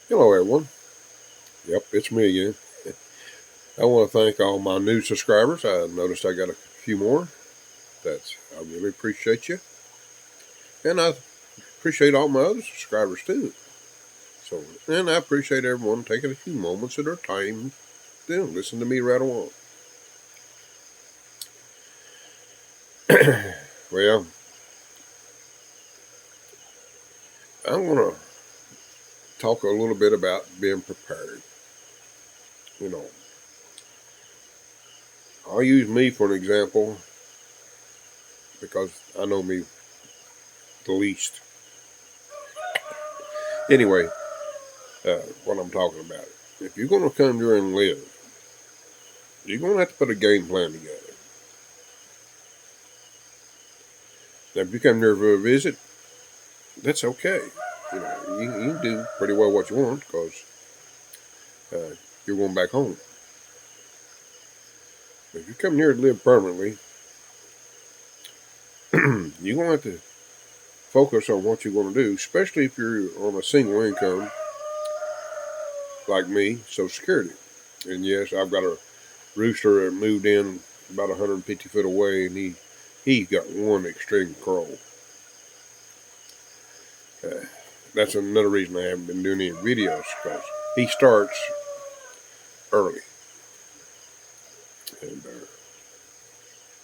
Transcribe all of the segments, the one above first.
Hello, everyone. Yep, it's me again. I want to thank all my new subscribers. I noticed I got a few more. I really appreciate you, and I appreciate all my other subscribers too. So, and I appreciate everyone taking a few moments of their time to listen to me right along. Well, I'm gonna talk a little bit about being prepared. You know, I'll use me for an example because I know me the least. Anyway, what I'm talking about. If you're gonna come here and live, you're gonna have to put a game plan together. Now, if you come here for a visit, that's okay. You can do pretty well what you want because you're going back home. But if you come here to live permanently, you're going to have to focus on what you're going to do, especially if you're on a single income like me, Social Security. And yes, I've got a rooster that moved in about 150 feet away, and he's got one extreme crow. Uh, that's another reason I haven't been doing any videos because he starts early, and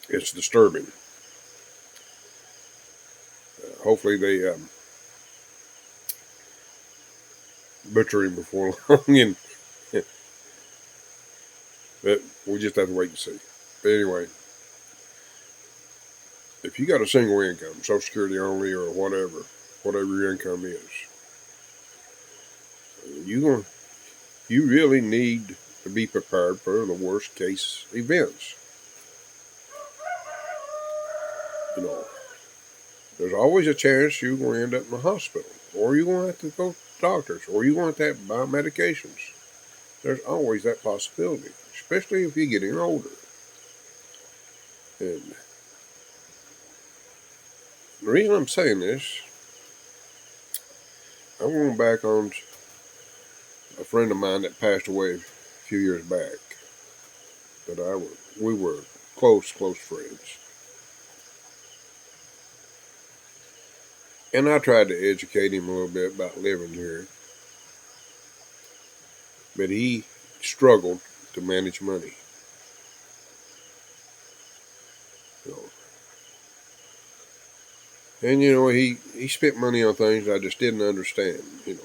it's disturbing. Hopefully they butcher him before long, and but we just have to wait and see. But anyway, if you got a single income, Social Security only or whatever your income is, you going you really need to be prepared for the worst case events. You know, there's always a chance you're going to end up in the hospital, or you're going to have to go to doctors, or you're going to have to buy medications. There's always that possibility, especially if you're getting older. And the reason I'm saying this, I'm going back on a friend of mine that passed away a few years back. That we were close friends, and I tried to educate him a little bit about living here, but he struggled to manage money. You know, and he spent money on things I just didn't understand. Of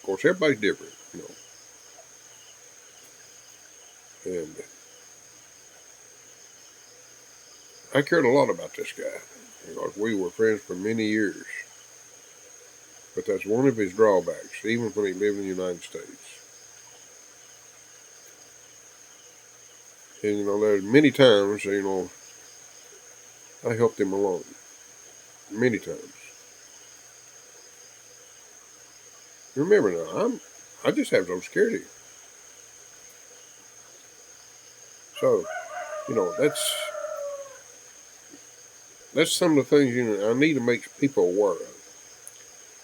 course, everybody's different. And I cared a lot about this guy because we were friends for many years. But that's one of his drawbacks, even when he lived in the United States. And there's many times I helped him along many times. Remember now, I just have Social Security, so that's some of the things I need to make people aware of.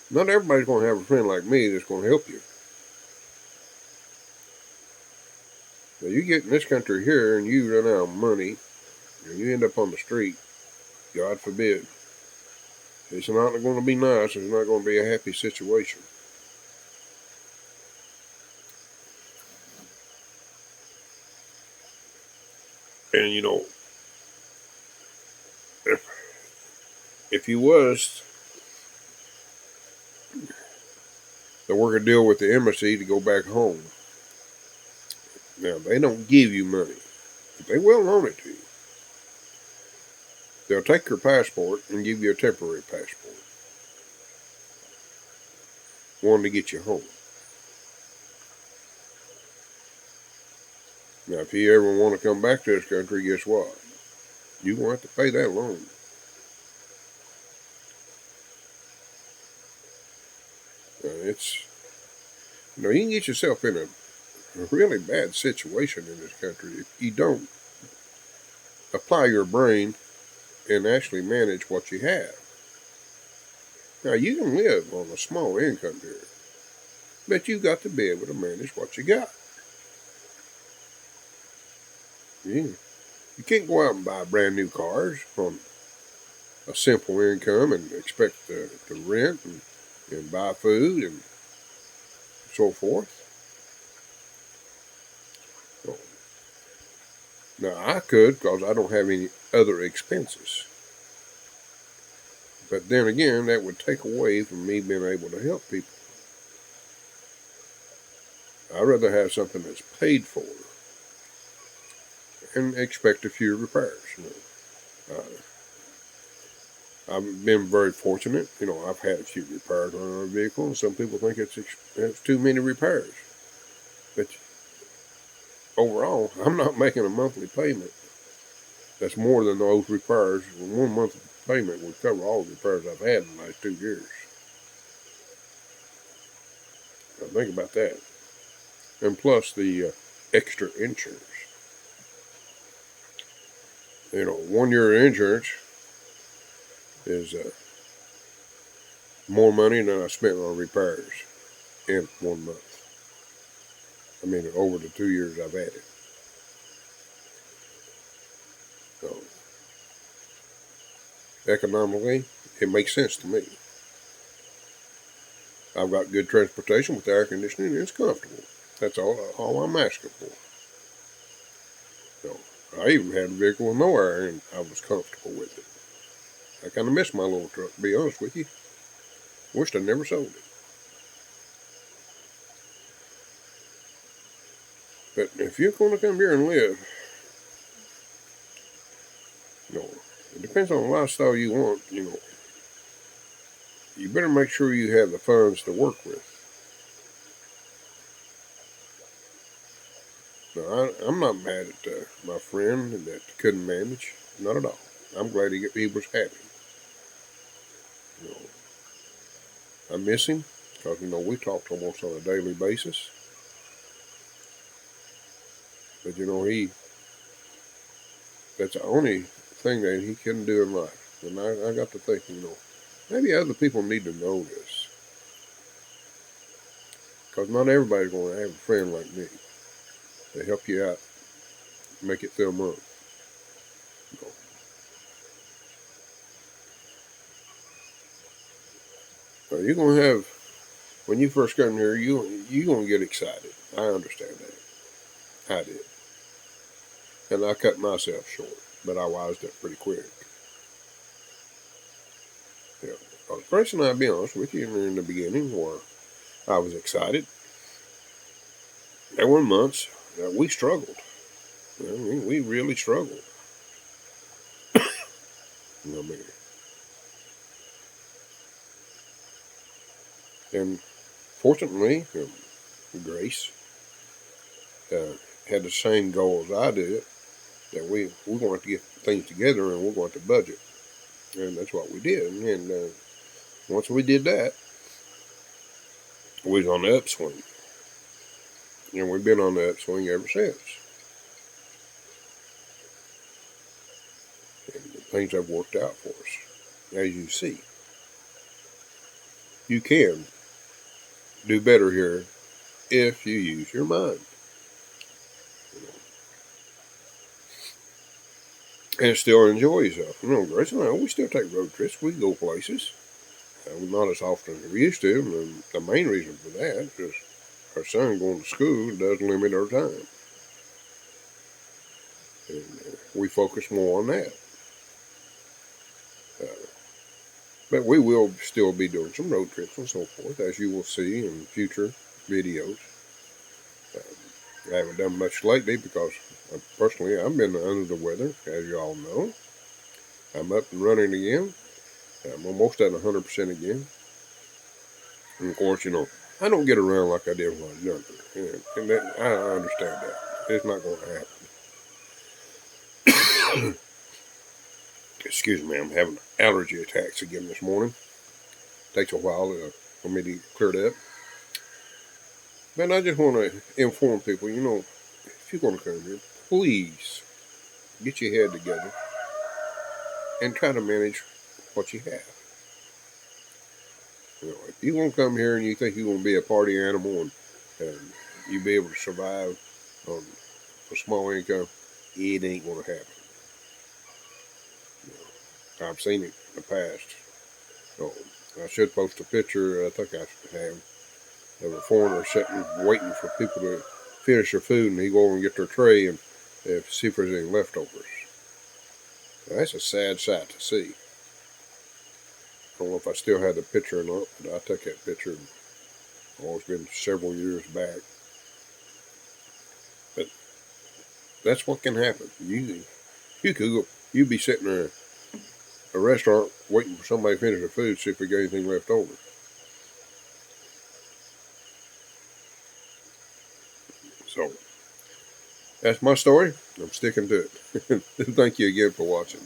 Not everybody's going to have a friend like me that's going to help you. Now you get in this country here and you run out of money and you end up on the street, God forbid. It's not going to be nice. It's not going to be a happy situation. And if you was to work a deal with the embassy to go back home, now they don't give you money, but they will loan it to you. They'll take your passport and give you a temporary passport, one to get you home. Now, if you ever want to come back to this country, guess what? You're going to have to pay that loan. It's you can get yourself in a really bad situation in this country if you don't apply your brain and actually manage what you have. Now, you can live on a small income here, But you got to be able to manage what you got. You can't go out and buy brand new cars on a simple income and expect to rent and buy food and so forth. So, now, I could because I don't have any other expenses. But then again, that would take away from me being able to help people. I'd rather have something that's paid for and expect a few repairs. I've been very fortunate. I've had a few repairs on our vehicle, and some people think it's too many repairs. But overall, I'm not making a monthly payment that's more than those repairs. 1 month payment would cover all the repairs I've had in the last 2 years. Now think about that. And plus the extra insurance. 1 year insurance is more money than I spent on repairs in 1 month. I mean, over the 2 years I've had it. So, economically, it makes sense to me. I've got good transportation with air conditioning, and it's comfortable. That's all I'm asking for. So, I even had a vehicle with no air, and I was comfortable with it. I kind of miss my little truck, to be honest with you. Wished I never sold it. But if you're going to come here and live, it depends on the lifestyle you want. You better make sure you have the funds to work with. Now, I'm not mad at my friend that couldn't manage. Not at all. I'm glad he was happy. I miss him because, we talked almost on a daily basis. But, that's the only thing that he couldn't do in life. And I got to thinking, maybe other people need to know this. Because not everybody's going to have a friend like me to help you out, make it through a month. Now, you're going to have, when you first come here, you're going to get excited. I understand that. I did. And I cut myself short, but I wised up pretty quick. The first thing I'll be honest with you, in the beginning, where I was excited, there were months that we struggled. We really struggled. And fortunately, Grace had the same goal as I did, that we're going to get things together and we're going to budget. And that's what we did. And once we did that, we was on the upswing. And we've been on the upswing ever since. And things have worked out for us, as you see. You can do better here if you use your mind. And still enjoy yourself. Grace and I, we still take road trips. We go places. Not as often as we used to. And the main reason for that is our son going to school does limit our time. And we focus more on that. But we will still be doing some road trips and so forth, as you will see in future videos. I haven't done much lately because, personally, I've been under the weather, as you all know. I'm up and running again. I'm almost at 100% again. And of course, I don't get around like I did when I was younger. And that, I understand that. It's not going to happen. Excuse me, I'm having allergy attacks again this morning. Takes a while for me to get cleared up. But I just want to inform people, if you're going to come here, please get your head together and try to manage what you have. If you want to come here and you think you're going to be a party animal and you be able to survive on a small income, it ain't going to happen. I've seen it in the past. So I should post a picture. I think I should have of a foreigner sitting waiting for people to finish their food, and he go over and get their tray and see if there's any leftovers. Now, that's a sad sight to see. I don't know if I still have the picture or not, but I took that picture. Oh, it's been several years back. But that's what can happen. You could go, you'd be sitting in a restaurant waiting for somebody to finish their food, see if we got anything left over. So that's my story. I'm sticking to it. Thank you again for watching.